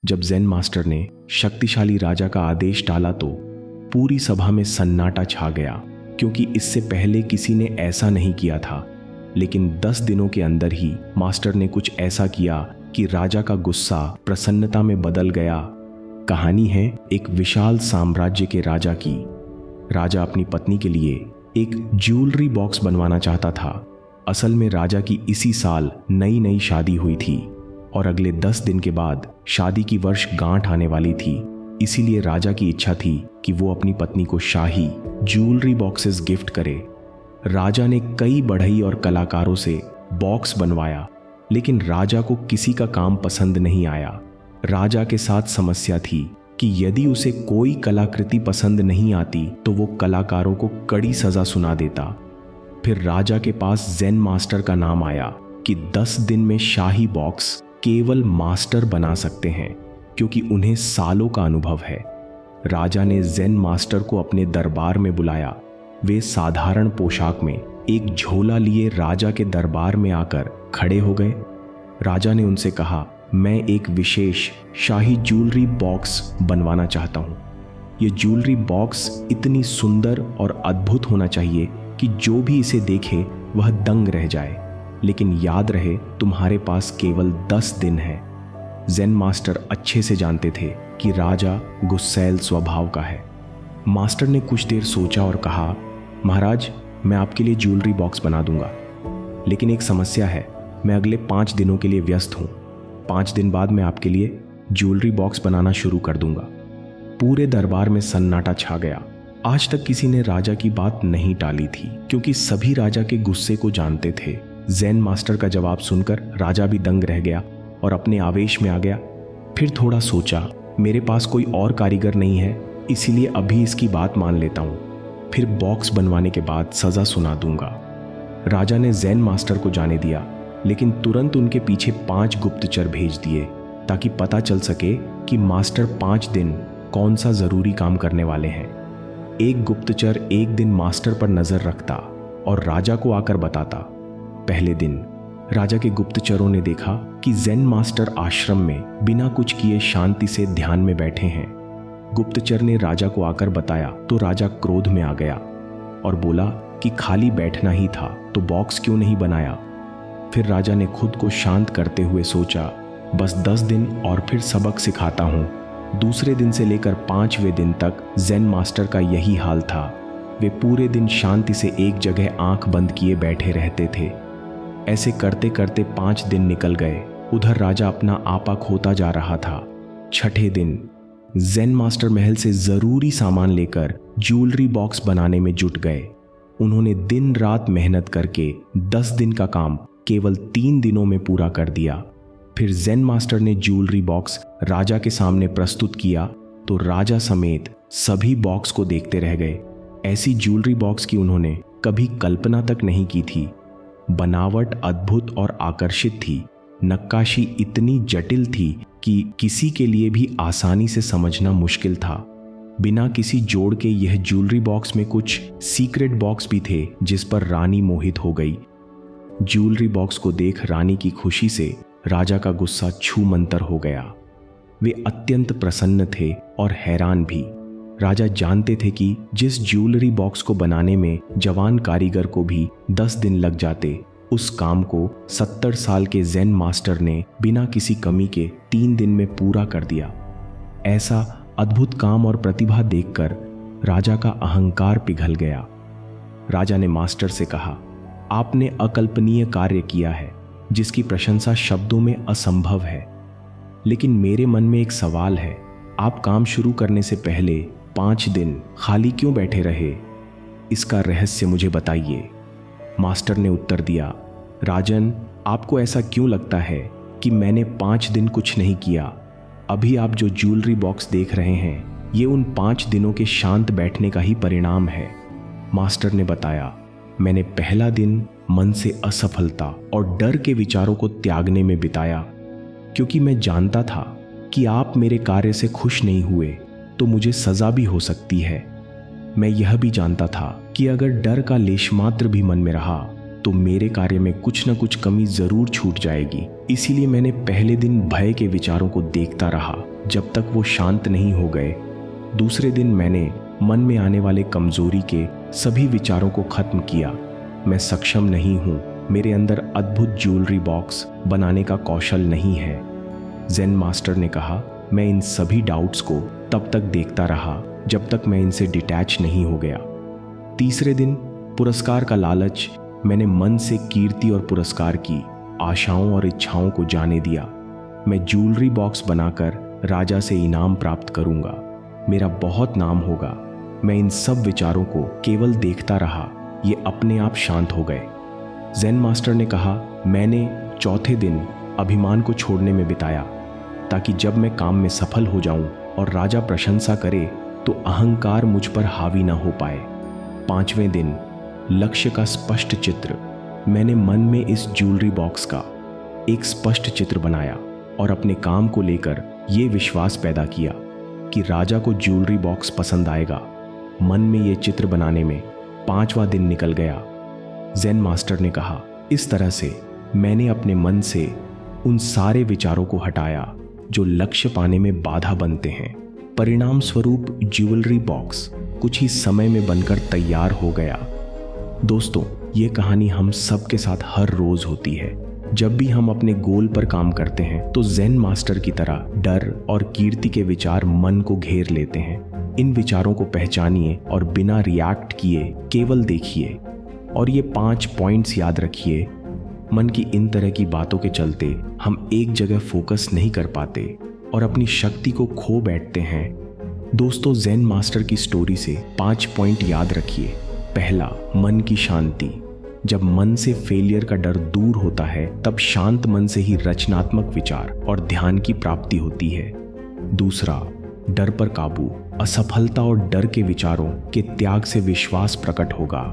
जब Zen master ने शक्तिशाली राजा का आदेश डाला तो पूरी सभा में सन्नाटा छा गया, क्योंकि इससे पहले किसी ने ऐसा नहीं किया था। लेकिन 10 दिनों के अंदर ही मास्टर ने कुछ ऐसा किया कि राजा का गुस्सा प्रसन्नता में बदल गया। कहानी है एक विशाल साम्राज्य के राजा की। राजा अपनी पत्नी के लिए एक ज्वेलरी बॉक्स बनवाना चाहता था। असल में राजा की इसी साल नई शादी हुई थी और अगले 10 दिन के बाद शादी की वर्षगांठ आने वाली थी। इसीलिए राजा की इच्छा थी कि वो अपनी पत्नी को शाही ज्वेलरी बॉक्सेस गिफ्ट करे। राजा ने कई बढ़ई और कलाकारों से बॉक्स बनवाया, लेकिन राजा को किसी का काम पसंद नहीं आया। राजा के साथ समस्या थी कि यदि उसे कोई कलाकृति पसंद नहीं आती तो वो कलाकारों को कड़ी सजा सुना देता। फिर राजा के पास ज़ेन मास्टर का नाम आया कि 10 दिन में शाही बॉक्स केवल मास्टर बना सकते हैं, क्योंकि उन्हें सालों का अनुभव है। राजा ने ज़ेन मास्टर को अपने दरबार में बुलाया। वे साधारण पोशाक में एक झोला लिए राजा के दरबार में आकर खड़े हो गए। राजा ने उनसे कहा, मैं एक विशेष शाही ज्वेलरी बॉक्स बनवाना चाहता हूँ। ये ज्वेलरी बॉक्स इतनी सुंदर और अद्भुत होना चाहिए कि जो भी इसे देखे वह दंग रह जाए। लेकिन याद रहे, तुम्हारे पास केवल 10 दिन है। ज़ेन मास्टर अच्छे से जानते थे कि राजा गुस्सैल स्वभाव का है। मास्टर ने कुछ देर सोचा और कहा, महाराज, मैं आपके लिए ज्वेलरी बॉक्स बना दूंगा, लेकिन एक समस्या है। मैं अगले 5 दिनों के लिए व्यस्त हूँ। 5 दिन बाद मैं आपके लिए ज्वेलरी बॉक्स बनाना शुरू कर दूंगा। पूरे दरबार में सन्नाटा छा गया। आज तक किसी ने राजा की बात नहीं टाली थी, क्योंकि सभी राजा के गुस्से को जानते थे। ज़ेन मास्टर का जवाब सुनकर राजा भी दंग रह गया और अपने आवेश में आ गया। फिर थोड़ा सोचा, मेरे पास कोई और कारीगर नहीं है, इसीलिए अभी इसकी बात मान लेता हूँ, फिर बॉक्स बनवाने के बाद सजा सुना दूंगा। राजा ने ज़ेन मास्टर को जाने दिया, लेकिन तुरंत उनके पीछे 5 गुप्तचर भेज दिए ताकि पता चल सके कि मास्टर 5 दिन कौन सा जरूरी काम करने वाले हैं। एक गुप्तचर एक दिन मास्टर पर नजर रखता और राजा को आकर बताता। पहले दिन राजा के गुप्तचरों ने देखा कि ज़ेन मास्टर आश्रम में बिना कुछ किए शांति से ध्यान में बैठे हैं। गुप्तचर ने राजा को आकर बताया तो राजा क्रोध में आ गया और बोला कि खाली बैठना ही था तो बॉक्स क्यों नहीं बनाया। फिर राजा ने खुद को शांत करते हुए सोचा, बस 10 दिन और फिर सबक सिखाता हूँ। दूसरे दिन से लेकर 5वें दिन तक ज़ेन मास्टर का यही हाल था। वे पूरे दिन शांति से एक जगह आंख बंद किए बैठे रहते थे। ऐसे करते करते 5 दिन निकल गए। उधर राजा अपना आपा खोता जा रहा था। 6ठे दिन ज़ेन मास्टर महल से जरूरी सामान लेकर ज्वेलरी बॉक्स बनाने में जुट गए। उन्होंने दिन रात मेहनत करके 10 दिन का काम केवल 3 दिनों में पूरा कर दिया। फिर ज़ेन मास्टर ने ज्वेलरी बॉक्स राजा के सामने प्रस्तुत किया तो राजा समेत सभी बॉक्स को देखते रह गए। ऐसी ज्वेलरी बॉक्स की उन्होंने कभी कल्पना तक नहीं की थी। बनावट अद्भुत और आकर्षित थी। नक्काशी इतनी जटिल थी कि किसी के लिए भी आसानी से समझना मुश्किल था। बिना किसी जोड़ के यह ज्वेलरी बॉक्स में कुछ सीक्रेट बॉक्स भी थे जिस पर रानी मोहित हो गई। ज्वेलरी बॉक्स को देख रानी की खुशी से राजा का गुस्सा छूमंतर हो गया। वे अत्यंत प्रसन्न थे और हैरान भी। राजा जानते थे कि जिस ज्वेलरी बॉक्स को बनाने में जवान कारीगर को भी 10 दिन लग जाते, उस काम को 70 साल के ज़ेन मास्टर ने बिना किसी कमी के 3 दिन में पूरा कर दिया। ऐसा अद्भुत काम और प्रतिभा देखकर राजा का अहंकार पिघल गया। राजा ने मास्टर से कहा, आपने अकल्पनीय कार्य किया है जिसकी प्रशंसा शब्दों में असंभव है। लेकिन मेरे मन में एक सवाल है, आप काम शुरू करने से पहले 5 दिन खाली क्यों बैठे रहे? इसका रहस्य मुझे बताइए। मास्टर ने उत्तर दिया, राजन, आपको ऐसा क्यों लगता है कि मैंने 5 दिन कुछ नहीं किया? अभी आप जो ज्वेलरी बॉक्स देख रहे हैं, ये उन 5 दिनों के शांत बैठने का ही परिणाम है। मास्टर ने बताया, मैंने पहला दिन मन से असफलता और डर के विचारों को त्यागने में बिताया, क्योंकि मैं जानता था कि आप मेरे कार्य से खुश नहीं हुए तो मुझे सजा भी हो सकती है। मैं यह भी जानता था कि अगर डर का लेशमात्र भी मन में रहा तो मेरे कार्य में कुछ न कुछ कमी जरूर छूट जाएगी। इसीलिए मैंने पहले दिन भय के विचारों को देखता रहा जब तक वो शांत नहीं हो गए। दूसरे दिन मैंने मन में आने वाले कमजोरी के सभी विचारों को खत्म किया। मैं सक्षम नहीं हूँ, मेरे अंदर अद्भुत ज्वेलरी बॉक्स बनाने का कौशल नहीं है। ज़ेन मास्टर ने कहा, मैं इन सभी डाउट्स को तब तक देखता रहा जब तक मैं इनसे डिटैच नहीं हो गया। तीसरे दिन पुरस्कार का लालच मैंने मन से कीर्ति और पुरस्कार की आशाओं और इच्छाओं को जाने दिया। मैं ज्वेलरी बॉक्स बनाकर राजा से इनाम प्राप्त करूंगा, मेरा बहुत नाम होगा। मैं इन सब विचारों को केवल देखता रहा, ये अपने आप शांत हो गए। ज़ेन मास्टर ने कहा, मैंने चौथे दिन अभिमान को छोड़ने में बिताया ताकि जब मैं काम में सफल हो जाऊं और राजा प्रशंसा करे तो अहंकार मुझ पर हावी ना हो पाए। पांचवें दिन लक्ष्य का स्पष्ट चित्र। मैंने मन में इस ज्वेलरी बॉक्स का एक स्पष्ट चित्र बनाया और अपने काम को लेकर यह विश्वास पैदा किया कि राजा को ज्वेलरी बॉक्स पसंद आएगा। मन में यह चित्र बनाने में 5वां दिन निकल गया। ज़ेन मास्टर ने कहा, इस तरह से मैंने अपने मन से उन सारे विचारों को हटाया जो लक्ष्य पाने में बाधा बनते हैं। परिणाम स्वरूप ज्वेलरी बॉक्स कुछ ही समय में बनकर तैयार हो गया। दोस्तों, ये कहानी हम सब के साथ हर रोज होती है। जब भी हम अपने गोल पर काम करते हैं तो ज़ेन मास्टर की तरह डर और कीर्ति के विचार मन को घेर लेते हैं। इन विचारों को पहचानिए और बिना रिएक्ट किए केवल देखिए। और ये 5 पॉइंट्स याद रखिए। मन की इन तरह की बातों के चलते हम एक जगह फोकस नहीं कर पाते और अपनी शक्ति को खो बैठते हैं। दोस्तों, ज़ेन मास्टर की स्टोरी से 5 पॉइंट याद रखिए। पहला, मन की शांति। जब मन से फेलियर का डर दूर होता है तब शांत मन से ही रचनात्मक विचार और ध्यान की प्राप्ति होती है। दूसरा, डर पर काबू। असफलता और डर के विचारों के त्याग से विश्वास प्रकट होगा।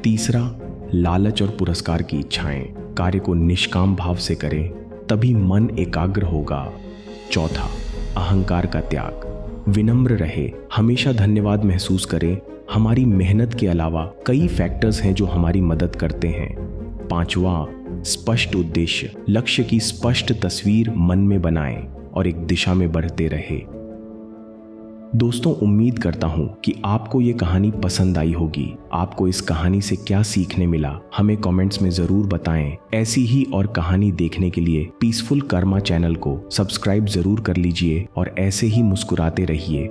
तीसरा, लालच और पुरस्कार की इच्छाएं। कार्य को निष्काम भाव से करें, तभी मन एकाग्र होगा। चौथा, अहंकार का त्याग। विनम्र रहे, हमेशा धन्यवाद महसूस करें। हमारी मेहनत के अलावा कई फैक्टर्स हैं जो हमारी मदद करते हैं। पांचवा, स्पष्ट उद्देश्य। लक्ष्य की स्पष्ट तस्वीर मन में बनाएं और एक दिशा में बढ़ते रहे। दोस्तों, उम्मीद करता हूं कि आपको ये कहानी पसंद आई होगी। आपको इस कहानी से क्या सीखने मिला, हमें कमेंट्स में जरूर बताएं। ऐसी ही और कहानी देखने के लिए पीसफुल कर्मा चैनल को सब्सक्राइब जरूर कर लीजिए और ऐसे ही मुस्कुराते रहिए।